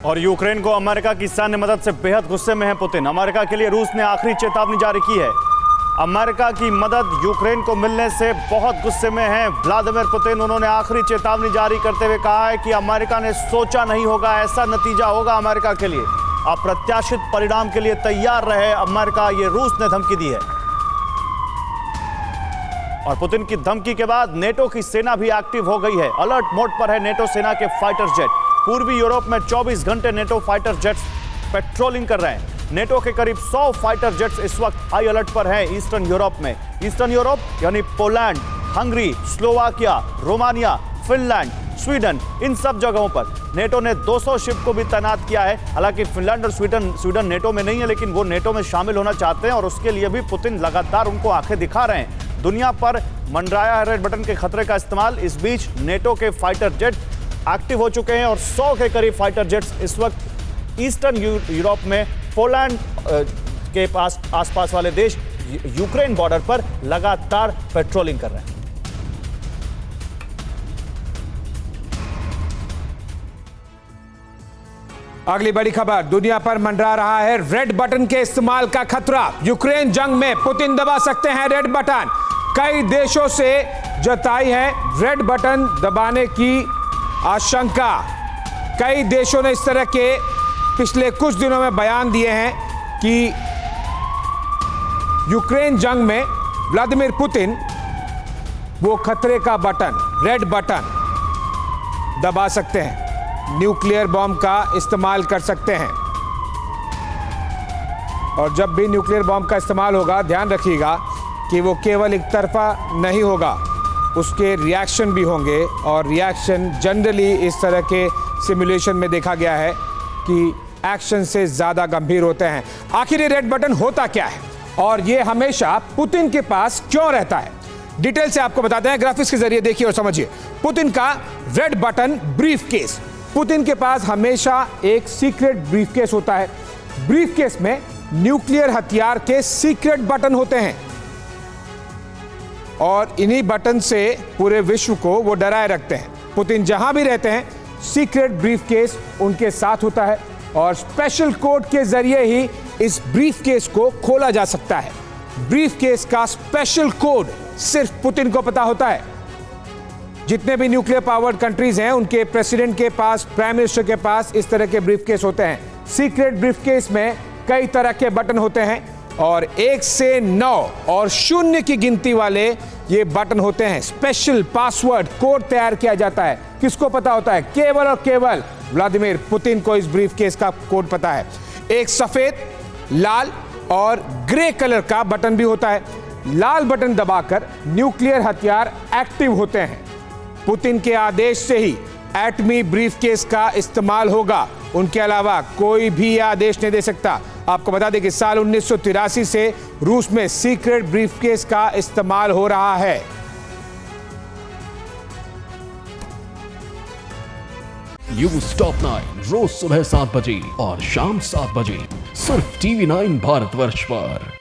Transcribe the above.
और यूक्रेन को अमेरिका की सैन्य मदद से बेहद गुस्से में है पुतिन। अमेरिका के लिए रूस ने आखिरी चेतावनी जारी की है। अमेरिका की मदद यूक्रेन को मिलने से बहुत गुस्से में हैं व्लादिमीर पुतिन। उन्होंने आखिरी चेतावनी जारी करते हुए कहा है कि अमेरिका ने सोचा नहीं होगा ऐसा नतीजा होगा अमेरिका के लिए। अप्रत्याशित परिणाम के लिए तैयार रहे अमेरिका, ये रूस ने धमकी दी है। और पुतिन की धमकी के बाद नेटो की सेना भी एक्टिव हो गई है। अलर्ट मोड पर है नेटो सेना के फाइटर जेट। पूर्वी यूरोप में 24 घंटे नेटो फाइटर जेट्स पेट्रोलिंग कर रहे हैं। नेटो के करीब 100 फाइटर जेट्स इस वक्त हाई अलर्ट पर हैं ईस्टर्न यूरोप में। ईस्टर्न यूरोप यानी Poland, Hungary, Slovakia, Romania, Finland, Sweden, इन सब जगहों पर नेटो ने 200 शिप को भी तैनात किया है। हालांकि फिनलैंड और स्वीडन नेटो में नहीं है, लेकिन वो नेटो में शामिल होना चाहते हैं और उसके लिए भी पुतिन लगातार उनको आंखें दिखा रहे हैं। दुनिया पर मंडराया है रेड बटन के खतरे का इस्तेमाल। इस बीच नेटो के फाइटर जेट एक्टिव हो चुके हैं और 100 के करीब फाइटर जेट्स इस वक्त ईस्टर्न यूरोप में पोलैंड के पास आसपास वाले देश यूक्रेन बॉर्डर पर लगातार पेट्रोलिंग कर रहे हैं। अगली बड़ी खबर, दुनिया पर मंडरा रहा है रेड बटन के इस्तेमाल का खतरा। यूक्रेन जंग में पुतिन दबा सकते हैं रेड बटन। कई देशों से जताई है रेड बटन दबाने की आशंका। कई देशों ने इस तरह के पिछले कुछ दिनों में बयान दिए हैं कि यूक्रेन जंग में व्लादिमीर पुतिन वो खतरे का बटन, रेड बटन दबा सकते हैं, न्यूक्लियर बॉम्ब का इस्तेमाल कर सकते हैं। और जब भी न्यूक्लियर बॉम्ब का इस्तेमाल होगा, ध्यान रखिएगा कि वो केवल एक तरफा नहीं होगा, उसके रिएक्शन भी होंगे। और रिएक्शन जनरली इस तरह के सिमुलेशन में देखा गया है कि एक्शन से ज़्यादा गंभीर होते हैं। आखिर ये रेड बटन होता क्या है और ये हमेशा पुतिन के पास क्यों रहता है, डिटेल से आपको बताते हैं। ग्राफिक्स के जरिए देखिए और समझिए। पुतिन का red button brief case. Putin के पास हमेशा एक सीक्रेट ब्रीफ केस होता है। ब्रीफ केस में न्यूक्लियर हथियार के सीक्रेट बटन होते हैं और इन्हीं बटन से पूरे विश्व को वो डराए रखते हैं। पुतिन जहां भी रहते हैं, सीक्रेट ब्रीफ केस उनके साथ होता है और स्पेशल कोड के जरिए ही इस ब्रीफ केस को खोला जा सकता है। ब्रीफ केस का स्पेशल कोड सिर्फ पुतिन को पता होता है। जितने भी न्यूक्लियर पावर्ड कंट्रीज हैं, उनके प्रेसिडेंट के पास, प्राइम मिनिस्टर के पास इस तरह के ब्रीफ केस होते हैं। सीक्रेट ब्रीफ केस में कई तरह के बटन होते हैं और 1 से 9 और 0 की गिनती वाले ये बटन होते हैं। स्पेशल पासवर्ड कोड तैयार किया जाता है। किसको पता होता है? केवल और केवल व्लादिमीर पुतिन को इस ब्रीफ केस का कोड पता है। एक सफेद, लाल और ग्रे कलर का बटन भी होता है। लाल बटन दबाकर न्यूक्लियर हथियार एक्टिव होते हैं। पुतिन के आदेश से ही एटमी ब्रीफ केस का इस्तेमाल होगा, उनके अलावा कोई भी यह आदेश नहीं दे सकता। आपको बता दें कि साल 1983 से रूस में सीक्रेट ब्रीफकेस का इस्तेमाल हो रहा है। न्यूज़ टॉप 9 रोज सुबह 7 बजे और शाम 7 बजे सिर्फ TV9 भारतवर्ष पर।